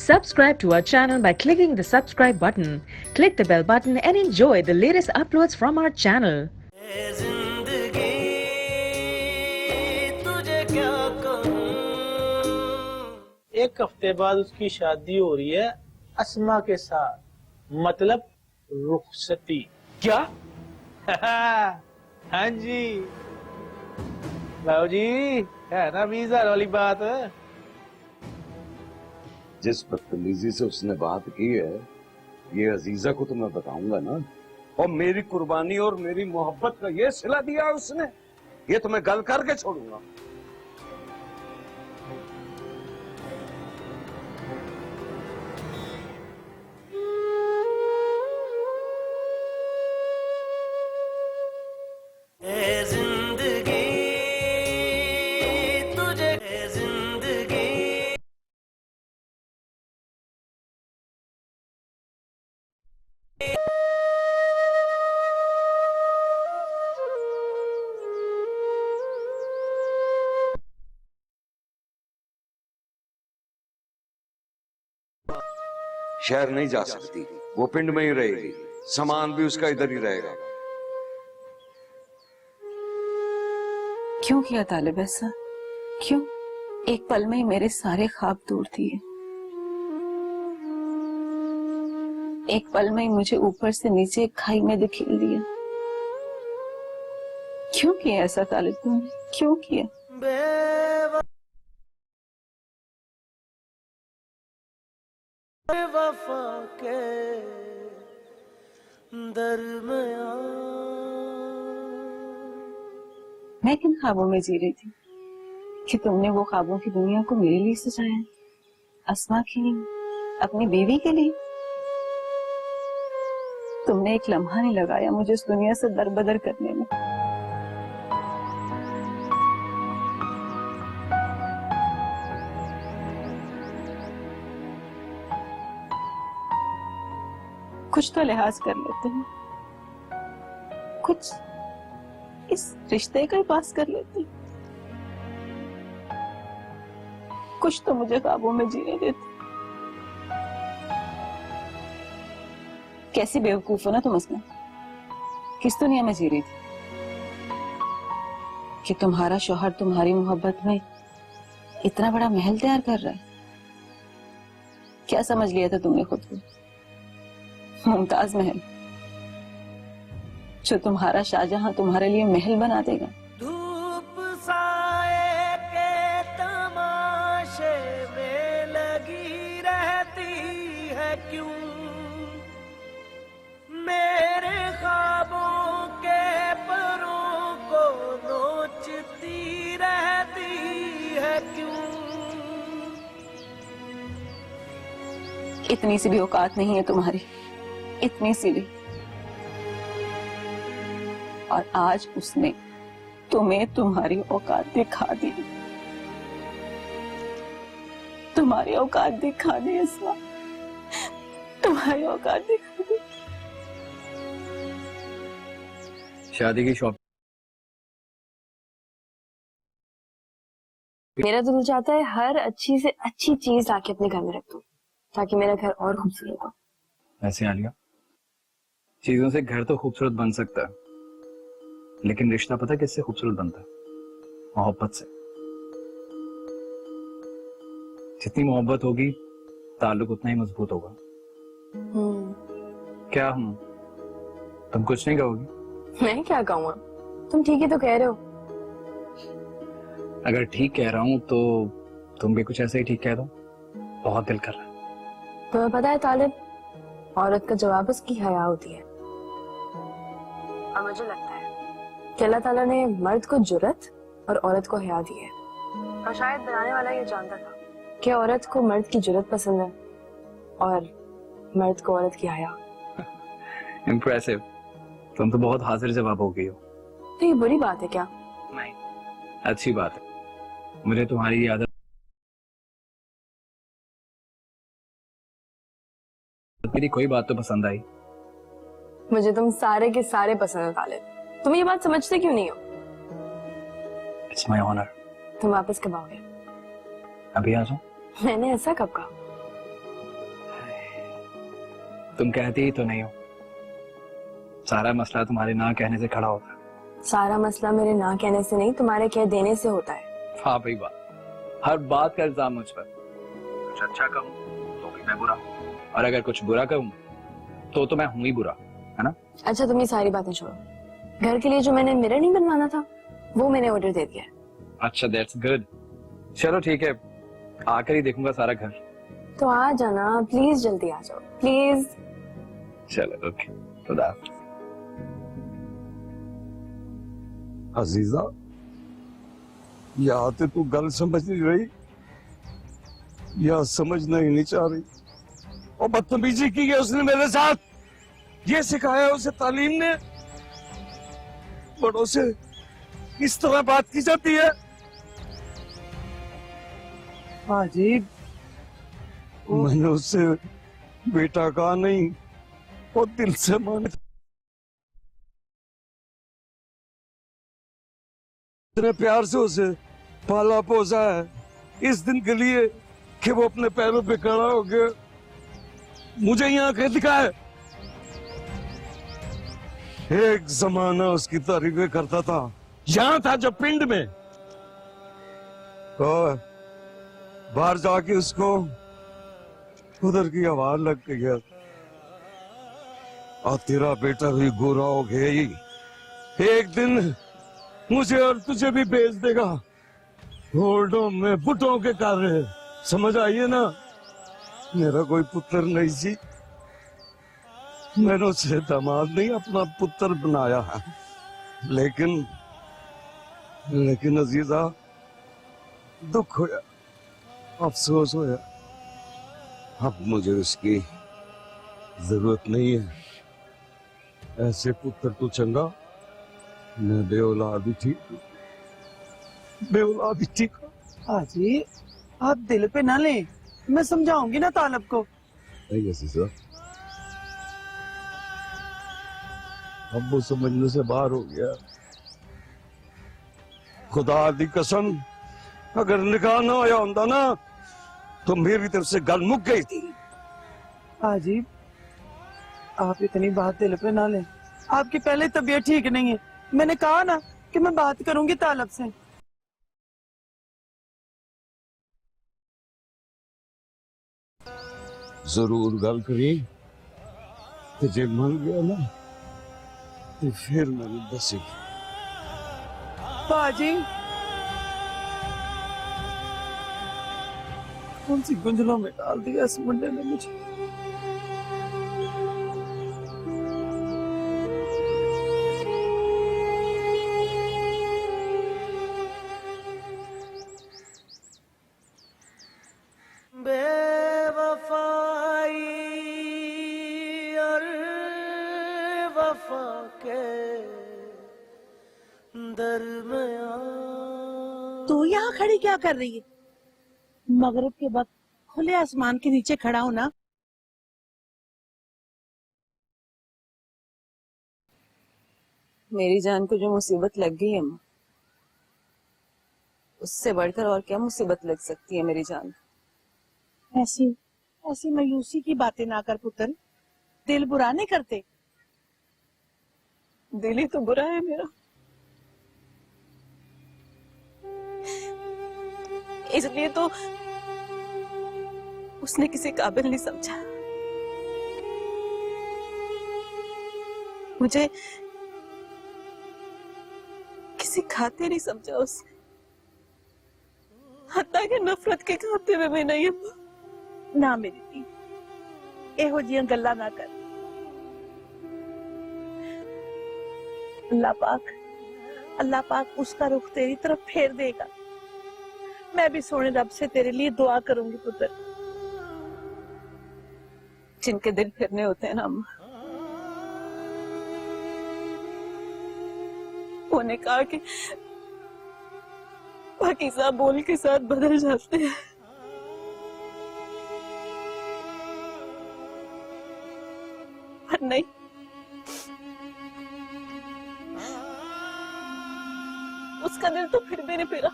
Subscribe to our channel by clicking the subscribe button. Click the bell button and enjoy the latest uploads from our channel. एक हफ्ते बाद उसकी शादी हो रही है अस्मा के साथ, मतलब रुखसती। क्या? हाँ जी बाबू जी, है ना वीजा वाली बात। जिस बदतमीजी से उसने बात की है, ये अजीजा को तो मैं बताऊंगा ना। और मेरी कुर्बानी और मेरी मोहब्बत का ये सिला दिया उसने, ये तो मैं गल करके छोड़ूंगा। शहर नहीं जा सकती, वो पिंड में ही रहेगी, सामान भी उसका इधर ही रहेगा। क्यों किया तालिब ऐसा? क्यों? एक पल में ही मेरे सारे ख्वाब दूर दिए, एक पल में ही मुझे ऊपर से नीचे एक खाई में धकेल दिया। क्यों किया ऐसा तालिब तुमने? क्यों किया? वफा के दरमियां मैं किन ख्वाबों में जी रही थी कि तुमने वो ख्वाबों की दुनिया को मेरे लिए सजाया? अस्मा के लिए, अपनी बीवी के लिए। तुमने एक लम्हा नहीं लगाया मुझे उस दुनिया से दरबदर करने में। कुछ तो लिहाज कर लेते हैं, कुछ इस रिश्ते का ही पास कर लेते हैं, कुछ तो मुझे काबू में जीने देते। कैसी बेवकूफ हो ना तुम अस्मा। किस दुनिया में जी रही थी कि तुम्हारा शौहर तुम्हारी मोहब्बत में इतना बड़ा महल तैयार कर रहा है? क्या समझ लिया था तुमने खुद को? मुमताज महल, जो तुम्हारा शाहजहां तुम्हारे लिए महल बना देगा। धूप साए के तमाशे में लगी रहती है क्यों, मेरे ख्वाबों के परों को नोचती रहती है क्यों। इतनी सी भी औकात नहीं है तुम्हारी, इतनी सी भी। और आज उसने तुम्हें तुम्हारी औकात दिखा दी, तुम्हारी औकात दिखा दी अस्मा, तुम्हारी औकात दिखा दी। शादी की शॉप। मेरा तो दिल चाहता है हर अच्छी से अच्छी चीज आके अपने घर में रख दूं, ताकि मेरा घर और खूबसूरत हो। ऐसे आलिया, चीजों से घर तो खूबसूरत बन सकता है, लेकिन रिश्ता पता किससे खूबसूरत बनता है? मोहब्बत से। जितनी मोहब्बत होगी ताल्लुक उतना ही मजबूत होगा। क्या हूँ? तुम कुछ नहीं कहोगी? मैं क्या कहूँगा? तुम ठीक ही तो कह रहे हो। अगर ठीक कह रहा हूँ तो तुम भी कुछ ऐसे ही ठीक कह दो। बहुत दिल कर रहा है। तुम्हें पता है तालिब, औरत का जवाब उसकी हया होती है। और मुझे लगता है कि अल्लाह ताला ने मर्द को जुर्रत और औरत को हया दी है। और शायद बनाने वाला ये जानता था कि औरत को मर्द की जुर्रत पसंद है और मर्द को औरत की हया। इम्प्रेसिव। तुम तो बहुत हाजिर जवाब हो गई हो। तो ये बुरी बात है क्या? नहीं, अच्छी बात है। मुझे तुम्हारी आदत, मेरी कोई बात तो पसंद आई। मुझे तुम सारे के सारे पसंद हो तालिब। तुम ये बात समझते क्यों नहीं हो? It's my honour. तुम वापस कब आओगे? अभी आ जाओ। मैंने ऐसा कब कहा? तुम कहती ही तो नहीं हो। सारा मसला तुम्हारे ना कहने से खड़ा होता है। सारा मसला मेरे ना कहने से नहीं, तुम्हारे कह देने से होता है। हाँ भाई बात, हर बात का इल्जाम मुझ पर। कुछ अच्छा कहूँ तो भी मैं बुरा, और अगर कुछ बुरा कहूँ तो मैं हूं ही बुरा, है ना? अच्छा तुम ये सारी बातें छोड़ो, घर के लिए जो मैंने मिरर नहीं बनवाना था वो मैंने ऑर्डर दे दिया है। अच्छा दैट्स गुड। चलो ठीक है, आकर ही देखूंगा सारा घर। तो आ जाना प्लीज, जल्दी आ जाओ प्लीज। चलो ओके, खुदा हाफिज। अजीजा, या तो तू गल समझ नहीं रही या समझना ही नहीं चाह रही। और बदतमीजी की है उसने मेरे साथ, ये सिखाया उसे तालीम ने। बड़ों से इस तरह बात की जाती है। हाँ जी, मैंने उससे बेटा कहा नहीं, वो दिल से माने। इतने प्यार से उसे पाला पोसा है इस दिन के लिए कि वो अपने पैरों पे खड़ा हो गया, मुझे यहाँ कह दिखाए। एक जमाना उसकी तारीफें करता था, यहाँ था जब पिंड में, और बाहर जाके उसको उधर की आवाज लग गया। और तेरा बेटा भी गोरा हो गया ही, एक दिन मुझे और तुझे भी भेज देगा होल्डों में बुटों के कार्य। समझ आइए ना, मेरा कोई पुत्र नहीं जी, मैंने उसे दामाद नहीं अपना पुत्र बनाया है। लेकिन अजीजा, दुख होया, अफसोस होया, अब मुझे उसकी जरूरत नहीं है। ऐसे पुत्र तो चंगा, मैं बेऔलाद भी ठीक, बेऔलाद भी ठीक। हाँ जी, आप दिल पे ना लें, मैं समझाऊंगी ना तालब को। नहीं अजीजा, अब वो समझने से बाहर हो गया। खुदा दी कसम, अगर निकाह ना होया होता ना तो मेरी तरफ से गल मुक गई थी। हाँ जी, आप इतनी बात दिल पे ना लें, आपकी पहले तबीयत ठीक नहीं है। मैंने कहा ना कि मैं बात करूंगी तालब से। जरूर गल करी, ते जे मन गया ना तो फिर मैंने दसेगी। बाजी, कौन सी गुंजलों में डाल दिया इस मुंडे ने मुझे। तू यहाँ खड़ी क्या कर रही है? मगरिब के वक्त खुले आसमान के नीचे खड़ा हो ना। मेरी जान को जो मुसीबत लग गई है माँ, उससे बढ़कर और क्या मुसीबत लग सकती है मेरी जान। ऐसी ऐसी मायूसी की बातें ना कर पुत्र, दिल बुरा नहीं करते। दिल ही तो बुरा है मेरा, इसलिए तो उसने किसी काबिल नहीं समझा। मुझे किसी खाते नहीं समझा उसने, हत्ता के नफरत के खाते में भी नहीं। ना मेरी धी, एहो जियां गल्लां ना कर। अल्लाह पाक उसका रुख तेरी तरफ फेर देगा। मैं भी सोने रब से तेरे लिए दुआ करूंगी पुत्र। जिनके दिल फिरने होते हैं ना अम्मा, उन्हें कहा कि पाकीज़ा बोल के साथ बदल जाते हैं। पर नहीं, उसका दिल तो फिर भी नहीं फिरा।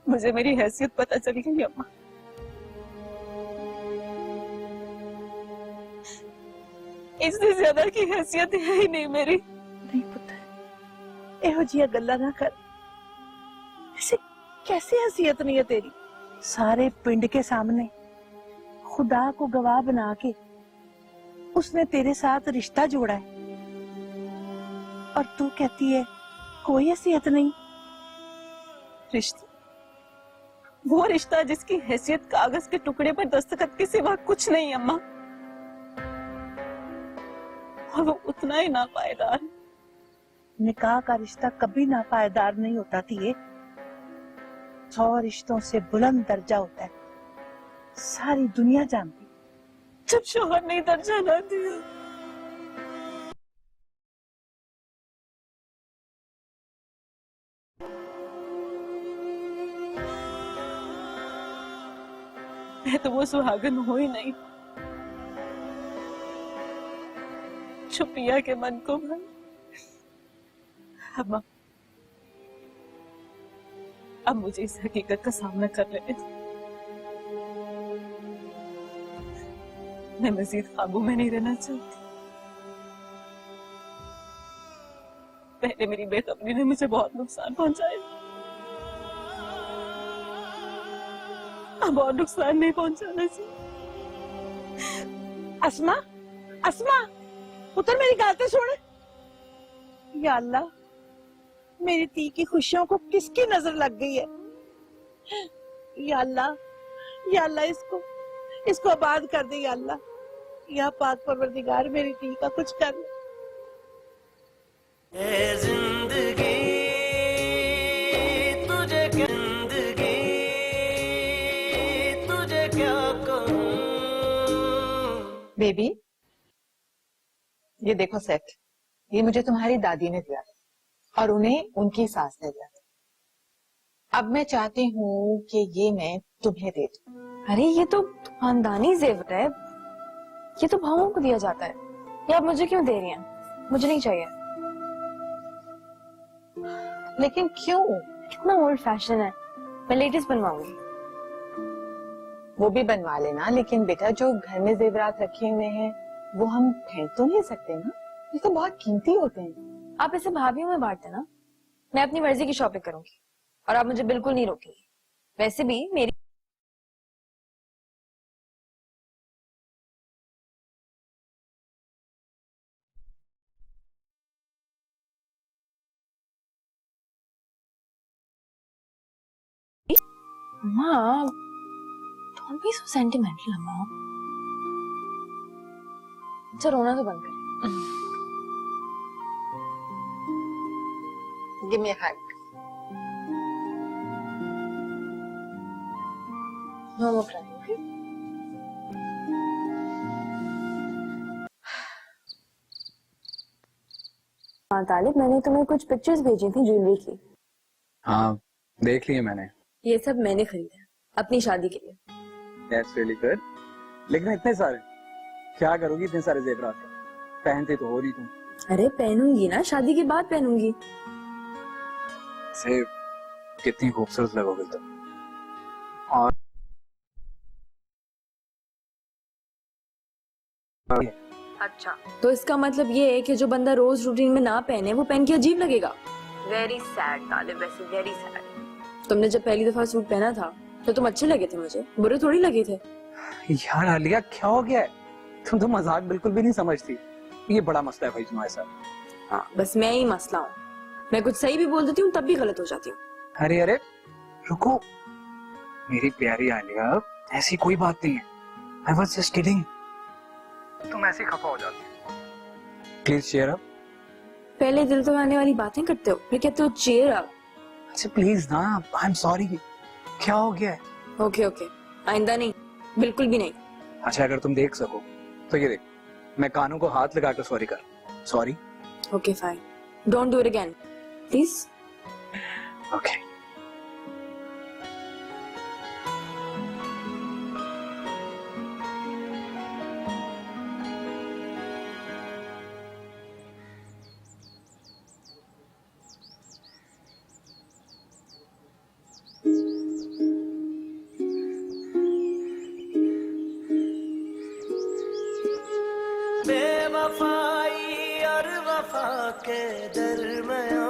मुझे मेरी हैसियत पता चल गई अम्मा। इससे ज्यादा की हैसियत है ही नहीं मेरी। नहीं पुत्र, एहो जिया गल्ला ना कर। ऐसे कैसी हैसियत नहीं है तेरी? सारे पिंड के सामने खुदा को गवाह बना के उसने तेरे साथ रिश्ता जोड़ा है, और तू कहती है कोई हैसियत नहीं। रिश्ता, वो रिश्ता जिसकी हैसियत कागज के टुकड़े पर दस्तखत के सिवा कुछ नहीं अम्मा, और वो उतना ही नापायदार। निकाह का रिश्ता कभी नापायदार नहीं होता थी। 100 रिश्तों से बुलंद दर्जा होता है, सारी दुनिया जानती। जब शोहर ने दर्जा ना दिया, मैं तो वो सुहागन हो ही नहीं जो पिया के मन को भर। अम्मा, अब मुझे इस हकीकत का सामना कर लेने दो। मैं मजीद काबू में नहीं रहना चाहती। पहले मेरी बेखबरी ने मुझे बहुत नुकसान पहुंचाया, अब और नुकसान नहीं पहुंचाना चाहिए। अस्मा, अस्मा, पुत्र मेरी गाते सुन। या अल्लाह, मेरी धी की खुशियों को किसकी नजर लग गई है? या अल्लाह, या अल्लाह, इसको आबाद कर दे। या अल्लाह, या पाक परवरदिगार, मेरी धी का कुछ कर ले। जिंदगी तुझे जिंदगी तुझे क्या कहूँ। बेबी, ये देखो सेट, ये मुझे तुम्हारी दादी ने दिया और उन्हें उनकी सास ने दिया। अब मैं चाहती हूँ कि ये मैं तुम्हें दे दूं। अरे ये तो खानदानी जेवर है, ये तो भावों को दिया जाता है। ये आप मुझे क्यों दे रही हैं? मुझे नहीं चाहिए। लेकिन क्यों? कितना ओल्ड फैशन है, मैं लेटेस्ट बनवाऊंगी। वो भी बनवा लेना, लेकिन बेटा जो घर में जेवरात रखे हुए हैं वो हम फेंक तो नहीं सकते ना, ये तो बहुत कीमती होते हैं। आप इसे भाभीयों में बांटते ना। मैं अपनी मर्जी की शॉपिंग करूंगी और आप मुझे बिल्कुल नहीं रोकेंगे। वैसे भी मेरी अम्मा, डोंट बी सो सेंटिमेंटल अम्मा। अच्छा रोना तो बंद कर। गिव मी अ हग। नो मोर क्राइंग, ओके? हाँ तालिब, मैंने तुम्हें कुछ पिक्चर्स भेजी थी ज्वेलरी की। हाँ, देख लिए मैंने। ये सब मैंने खरीदा अपनी शादी के लिए। That's really good. लेकिन इतने सारे क्या करोगी? इतने सारे जेवरात पहनते तो हो रही तुम। अरे पहनूंगी ना, शादी के बाद पहनूंगी। से कितनी खूबसूरत लगोगे तुम। और अच्छा, तो इसका मतलब ये है कि जो बंदा रोज रूटीन में ना पहने वो पहन के अजीब लगेगा। वेरी सैड तालिब, वैसे वेरी सैड। तुमने जब पहली दफा सूट पहना था तो तुम अच्छे लगे थे, मुझे बुरे थोड़ी लगे थे। यार आलिया, क्या हो गया है? तुम तो मजाक बिल्कुल भी नहीं समझती। ये बड़ा मसला है भाई तुम्हारे साथ। हाँ, बस मैं ही मसला हूँ। मैं कुछ सही भी बोल देती हूँ तब भी गलत हो जाती हूँ। अरे अरे रुको मेरी प्यारी आलिया, ऐसी कोई बात नहीं है। I was just kidding. तुम ऐसे खफा हो जाती हो। Please cheer up. पहले दिल तो आने वाली बातें करते हो, फिर कहते हो चीयर अप। अच्छा प्लीज ना, आई एम सॉरी। क्या हो गया है? ओके ओके, आइंदा नहीं, बिल्कुल भी नहीं। अच्छा अगर तुम देख सको तो ये देख, मैं कानों को हाथ लगाकर सॉरी कर। Sorry. Okay fine, don't do it again please. Okay. बेवफाई और वफा के दरमियां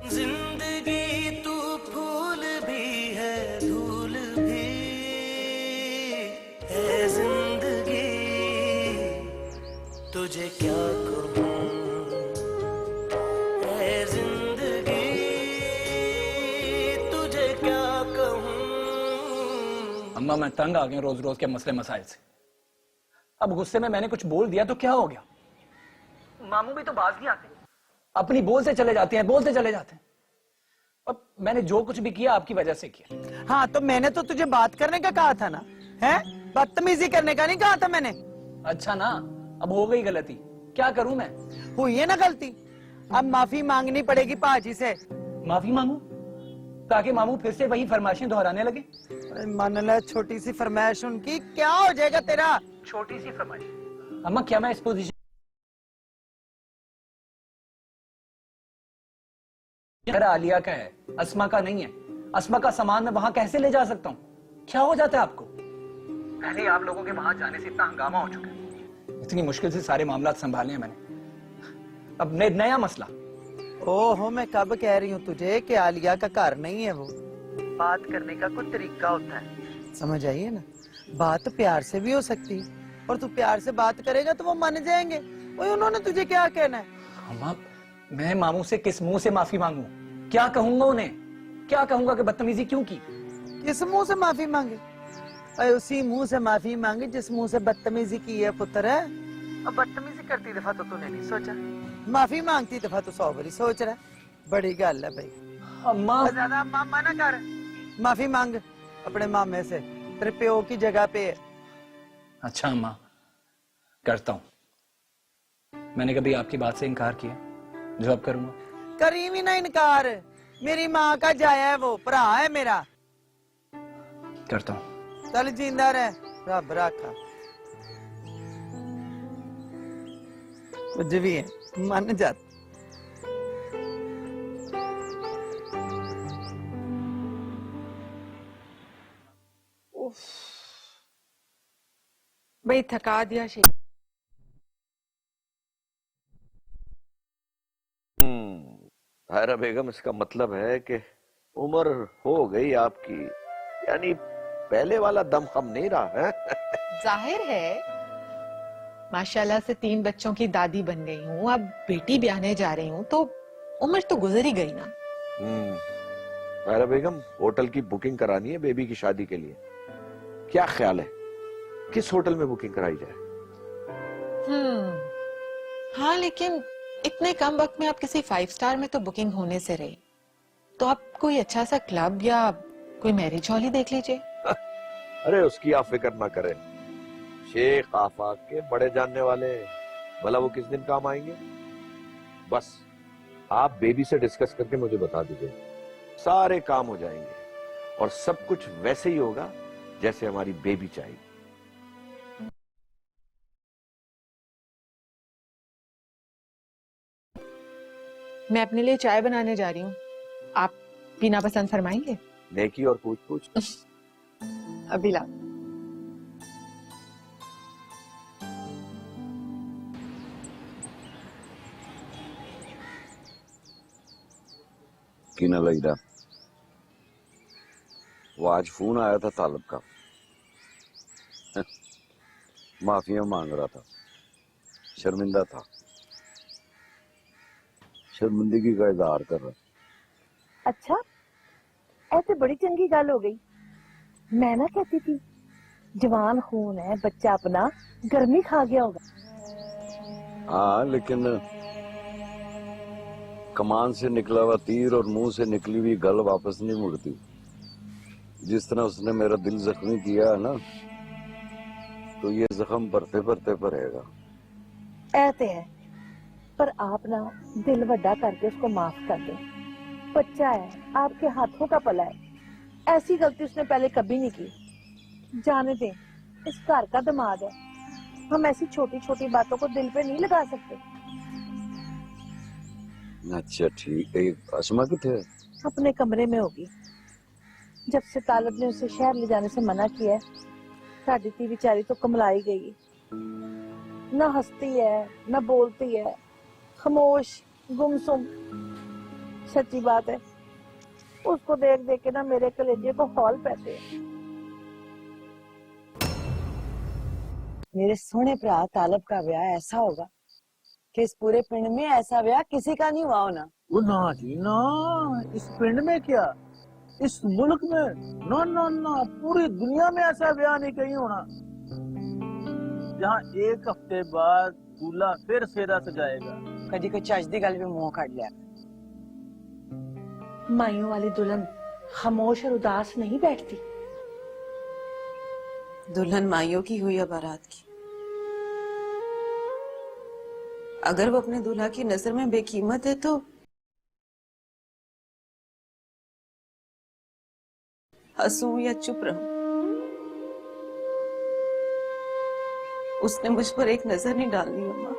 जिंदगी तू फूल भी है धूल भी है जिंदगी तुझे क्या कहूँ है जिंदगी तुझे क्या कहूँ। अम्मा मैं तंग आ गया रोज रोज के मसले मसाइल से। अब गुस्से में मैंने कुछ बोल दिया तो क्या हो गया? मामू भी तो बाज नहीं आते, अपनी बोलते चले जाते हैं, बोलते चले जाते हैं। अब मैंने जो कुछ भी किया आपकी वजह से किया। हाँ तो मैंने तो तुझे बात करने का कहा था ना, है? बदतमीजी करने का नहीं कहा था मैंने। अच्छा ना, अब हो गई गलती, क्या करूं मैं? हुई है ना गलती, अब माफी मांगनी पड़ेगी पाजी से। माफी मांगू ताकि मामू फिर से वही फरमाइशें दोहराने लगे? मान ला छोटी सी फरमाइश उनकी, क्या हो जाएगा तेरा? छोटी सी फरमाइश? अम्मा क्या मैं इस पोजीशन मेरा आलिया का है, अस्मा का नहीं है। अस्मा का सामान मैं वहां कैसे ले जा सकता हूँ? क्या हो जाता है आपको? पहले ही आप लोगों के वहां जाने से इतना हंगामा हो चुका है, इतनी मुश्किल से सारे मामला संभाले हैं मैंने, अब नया मसला। ओहो मैं कब कह रही हूँ तुझे कि आलिया का घर नहीं है वो। बात करने का कुछ तरीका होता है, समझ आइए ना? बात प्यार से भी हो सकती है, और तू प्यार से बात करेगा तो वो मान जाएंगे। वही उन्होंने तुझे क्या कहना है? अम्मा मैं मामू से किस मुंह से माफी मांगू? क्या कहूंगा उन्हें? क्या कहूंगा कि बदतमीजी क्यों की? किस मुंह से माफी मांगे? अरे उसी मुंह से माफी मांगे जिस मुंह से बदतमीजी की है पुत्र है। अब बदतमीजी करती दफा तो तूने नहीं सोचा, माफी मांगती दफा तो 100 बारी सोच रहा है। बड़ी गल है भाई। अम्मा ज्यादा मामा ना कर, माफी मांग अपने मामे से, तेरे प्यो की जगह पे है। अच्छा अम्मा करता हूँ, मैंने कभी आपकी बात से इनकार किया जो अब करूंगा? करी भी ना इनकार, मेरी माँ का जाया है वो, भरा है मेरा। करता हूँ। चल जिंदा रह, रब रखा। कुछ भी है मन जात। भाई थका दिया शेख। तायरा बेगम, इसका मतलब है कि उम्र हो गई आपकी, यानी पहले वाला दम खम नहीं रहा है। जाहिर है माशाल्लाह से 3 बच्चों की दादी बन गई हूँ, अब बेटी ब्याहने जा रही हूँ, तो उम्र तो गुजर ही गई ना। तायरा बेगम, होटल की बुकिंग करानी है बेबी की शादी के लिए, क्या ख्याल है किस होटल में बुकिंग कराई जाए? हाँ लेकिन इतने कम वक्त में आप किसी 5 स्टार में तो बुकिंग होने से रही, तो आप कोई अच्छा सा क्लब या कोई मैरिज हॉल ही देख लीजिए। अरे उसकी आप फिक्र ना करें, शेख आफाक के बड़े जानने वाले, भला वो किस दिन काम आएंगे? बस आप बेबी से डिस्कस करके मुझे बता दीजिए, सारे काम हो जाएंगे और सब कुछ वैसे ही होगा जैसे हमारी बेबी चाहिए। मैं अपने लिए चाय बनाने जा रही हूँ, आप पीना पसंद फरमाएंगे? नेकी और पूछ पूछ। अभी ला। कीना लईदा, वो आज फोन आया था तालब का, माफिया मांग रहा था, शर्मिंदा था, शर्मिंदगी का इजहार कर रहा। अच्छा ऐसे बड़ी चंगी गल हो गई। मैं ना कहती थी जवान खून है, बच्चा अपना गर्मी खा गया होगा। हाँ लेकिन कमान से निकला हुआ तीर और मुंह से निकली हुई गल वापस नहीं मुड़ती। जिस तरह उसने मेरा दिल जख्मी किया है ना, तो ये जख्म भरते भरते भरेगा। ऐसे है, पर आप ना दिल वड्डा करके उसको माफ कर दो। बच्चा है, आपके हाथों का पला है, ऐसी गलती उसने पहले कभी नहीं की। जाने दें, इस घर का दामाद है, हम ऐसी छोटी छोटी बातों को दिल पे नहीं लगा सकते। अच्छा ठीक है, अस्मा किथे? अपने कमरे में होगी। जब से तालब ने उसे शहर ले जाने से मना किया है, साड़ी थी बेचारी तो कमलाई गई। ना हंसती है ना बोलती है, खामोश गुमसुम। सच्ची बात है, उसको देख देख के ना मेरे कलेजे को हौल पैसे हैं। मेरे सोने भरा तालब का ब्याह ऐसा होगा कि इस पूरे पिंड में ऐसा ब्याह किसी का नहीं हुआ होना। वो ना जी ना, इस पिंड में क्या, इस मुल्क में ना ना ना, पूरी दुनिया में ऐसा ब्याह नहीं कहीं होना जहाँ एक हफ्ते बाद दूल्हा फिर सेहरा सजाएगा। कभी कोई चज दी गल भी मुंह काट लिया। माइयों वाली दुल्हन खामोश और उदास नहीं बैठती। दुल्हन माइयों की हुई या बारात की, अगर वो अपने दूल्हा की नजर में बेकीमत है तो हंसूं या चुप रहूं, उसने मुझ पर एक नजर नहीं डालनी अम्मा।